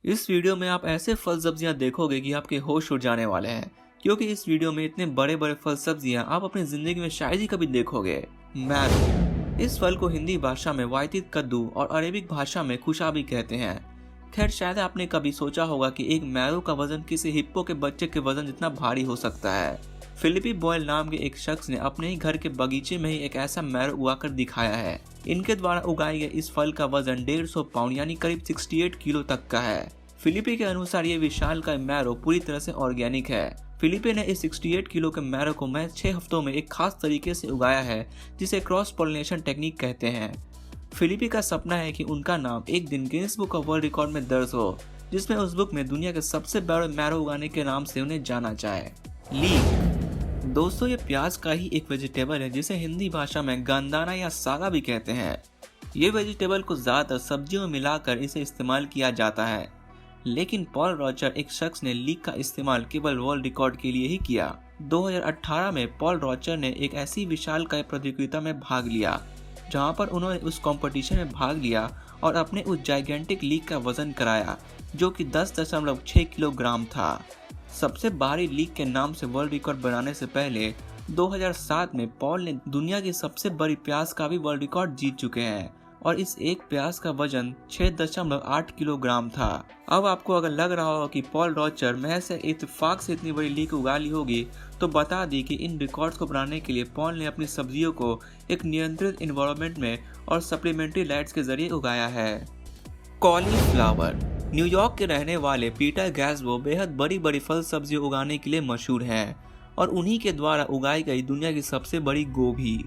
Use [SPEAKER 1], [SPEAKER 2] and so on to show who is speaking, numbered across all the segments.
[SPEAKER 1] इस वीडियो में आप ऐसे फल सब्जियां देखोगे कि आपके होश उड़ जाने वाले हैं, क्योंकि इस वीडियो में इतने बड़े बड़े फल सब्जियां आप अपनी जिंदगी में शायद ही कभी देखोगे। मैरो, इस फल को हिंदी भाषा में वायतित कद्दू और अरेबिक भाषा में खुशाबी कहते हैं। खैर, शायद आपने कभी सोचा होगा कि एक मैरो का वजन किसी हिप्पो के बच्चे के वजन जितना भारी हो सकता है। फिलिपी बॉयल नाम के एक शख्स ने अपने ही घर के बगीचे में ही एक ऐसा मैरो उगाकर दिखाया है। इनके द्वारा उगाए गए इस फल का वजन 150 पाउंड यानी करीब 68 किलो तक का है। फिलिपी के अनुसार ये विशालकाय मैरो पूरी तरह से ऑर्गेनिक है। फिलिपी ने इस 68 किलो के मैरो को महज 6 हफ्तों में एक खास तरीके से उगाया है, जिसे क्रॉस पॉलिनेशन टेक्निक कहते हैं। फिलिपी का सपना है कि उनका नाम एक दिन Guinness book of world record में दर्ज हो, जिसमें उस बुक में दुनिया के सबसे बड़े मैरो उगाने के नाम से उन्हें जाना जाए। लीक, दोस्तों, ये प्याज का ही एक वेजिटेबल है जिसे हिंदी भाषा में गंदाना या सागा भी कहते हैं। ये वेजिटेबल को ज्यादातर सब्जियों में मिलाकर इसे इस्तेमाल किया जाता है, लेकिन पॉल रॉचर एक शख्स ने लीक का इस्तेमाल केवल वर्ल्ड रिकॉर्ड के लिए ही किया। 2018 में पॉल रॉचर ने एक ऐसी विशालकाय प्रतियोगिता में भाग लिया जहां पर उन्होंने उस कंपटीशन में भाग लिया और अपने उस जाइगेंटिक लीक का वजन कराया, जो कि 10.6 किलोग्राम था। सबसे भारी लीक के नाम से वर्ल्ड रिकॉर्ड बनाने से पहले 2007 में पॉल ने दुनिया की सबसे बड़ी प्याज का भी वर्ल्ड रिकॉर्ड जीत चुके हैं और इस एक प्याज का वजन 6.8 किलोग्राम था। अब आपको अगर लग रहा हो कि पॉल रॉचर महज से इत्तेफाक से इतनी बड़ी लीक उगा ली होगी, तो बता दी कि इन रिकॉर्ड्स को बनाने के लिए पॉल ने अपनी सब्जियों को एक नियंत्रित एनवायरनमेंट में और सप्लीमेंट्री लाइट्स के जरिए उगाया है। कॉलीफ्लावर, न्यूयॉर्क के रहने वाले पीटर गैस्बो बेहद बड़ी बड़ी फल सब्जियां उगाने के लिए मशहूर हैं और उन्हीं के द्वारा उगाई गई दुनिया की सबसे बड़ी गोभी।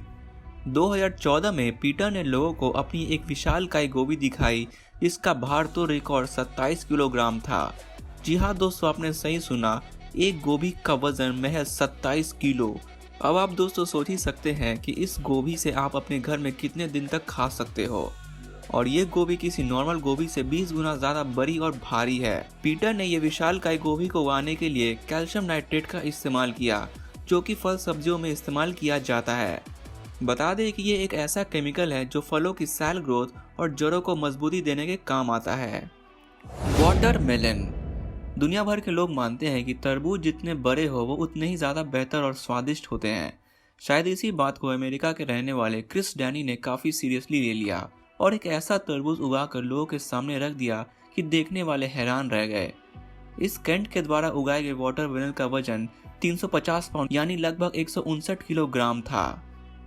[SPEAKER 1] 2014 में पीटर ने लोगों को अपनी एक विशालकाय गोभी दिखाई, जिसका भार तो रिकॉर्ड 27 किलोग्राम था। जी हाँ दोस्तों, आपने सही सुना, एक गोभी का वजन महज 27 किलो। अब आप दोस्तों सोच ही सकते हैं कि इस गोभी से आप अपने घर में कितने दिन तक खा सकते हो, और ये गोभी किसी नॉर्मल गोभी से 20 गुना ज्यादा बड़ी और भारी है। पीटर ने ये विशालकाय गोभी को उगाने के लिए कैल्शियम नाइट्रेट का इस्तेमाल किया, जो कि फल सब्जियों में इस्तेमाल किया जाता है। बता दें कि ये एक ऐसा केमिकल है जो फलों की सेल ग्रोथ और जड़ों को मजबूती देने के काम आता है। वाटरमेलन, दुनिया भर के लोग मानते हैं कि तरबूज जितने बड़े हो वो उतने ही ज्यादा बेहतर और स्वादिष्ट होते हैं। शायद इसी बात को अमेरिका के रहने वाले क्रिस डैनी ने काफी सीरियसली ले लिया और एक ऐसा तरबूज उगाकर लोगों के सामने रख दिया कि देखने वाले हैरान रह गए। इस कैंट के द्वारा उगाए गए वाटरमेलन का वजन 350 पाउंड यानी लगभग 159 किलोग्राम था।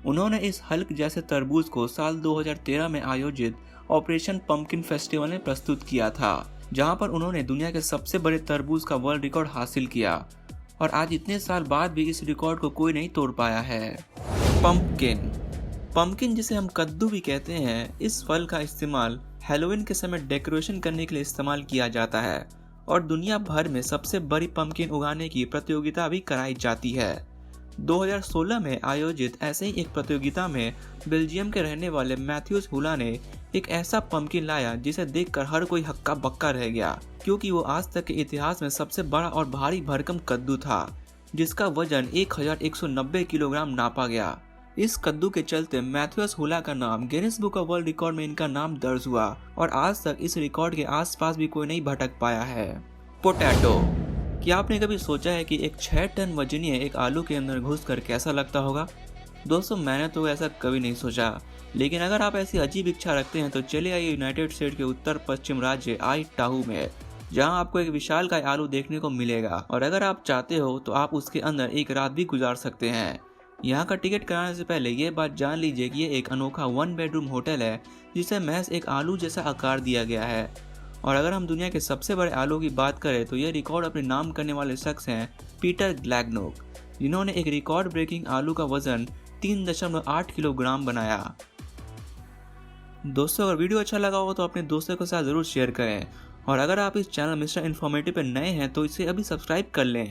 [SPEAKER 1] उन्होंने इस हल्क जैसे तरबूज को साल 2013 में आयोजित ऑपरेशन पंपकिन फेस्टिवल में प्रस्तुत किया था, जहां पर उन्होंने दुनिया के सबसे बड़े तरबूज का वर्ल्ड रिकॉर्ड हासिल किया, और आज इतने साल बाद भी इस रिकॉर्ड को कोई नहीं तोड़ पाया है। पंपकिन, जिसे हम कद्दू भी कहते हैं, इस फल का इस्तेमाल हैलोवीन के समय डेकोरेशन करने के लिए इस्तेमाल किया जाता है और दुनिया भर में सबसे बड़ी पंपकिन उगाने की प्रतियोगिता भी कराई जाती है। 2016 में आयोजित ऐसे ही एक प्रतियोगिता में बेल्जियम के रहने वाले मैथ्यूस हुला ने एक ऐसा पंपकिन लाया जिसे देखकर हर कोई हक्का बक्का रह गया, क्योंकि वो आज तक के इतिहास में सबसे बड़ा और भारी भरकम कद्दू था, जिसका वजन 1190 किलोग्राम नापा गया। इस कद्दू के चलते मैथ्यूस हुला का नाम Guinness book of world record में इनका नाम दर्ज हुआ और आज तक इस रिकॉर्ड के आसपास भी कोई नहीं भटक पाया है। पोटैटो, क्या आपने कभी सोचा है कि एक 6 टन वजनीय एक आलू के अंदर घुसकर कैसा लगता होगा? दोस्तों, मैंने तो ऐसा कभी नहीं सोचा, लेकिन अगर आप ऐसी अजीब इच्छा रखते हैं तो चले आइए यूनाइटेड स्टेट के उत्तर पश्चिम राज्य आइटाहू में, जहां आपको एक विशालकाय आलू देखने को मिलेगा, और अगर आप चाहते हो तो आप उसके अंदर एक रात भी गुजार सकते हैं। यहाँ का टिकट कराने से पहले ये बात जान लीजिए कि ये एक अनोखा 1 बेडरूम होटल है जिसे महज एक आलू जैसा आकार दिया गया है। और अगर हम दुनिया के सबसे बड़े आलू की बात करें तो यह रिकॉर्ड अपने नाम करने वाले शख्स हैं पीटर ग्लैग्नोक, जिन्होंने एक रिकॉर्ड ब्रेकिंग आलू का वजन 3.8 किलोग्राम बनाया। दोस्तों, अगर वीडियो अच्छा लगा हो तो अपने दोस्तों के साथ जरूर शेयर करें, और अगर आप इस चैनल मिस्टर इन्फॉर्मेटिव पे नए हैं तो इसे अभी सब्सक्राइब कर लें।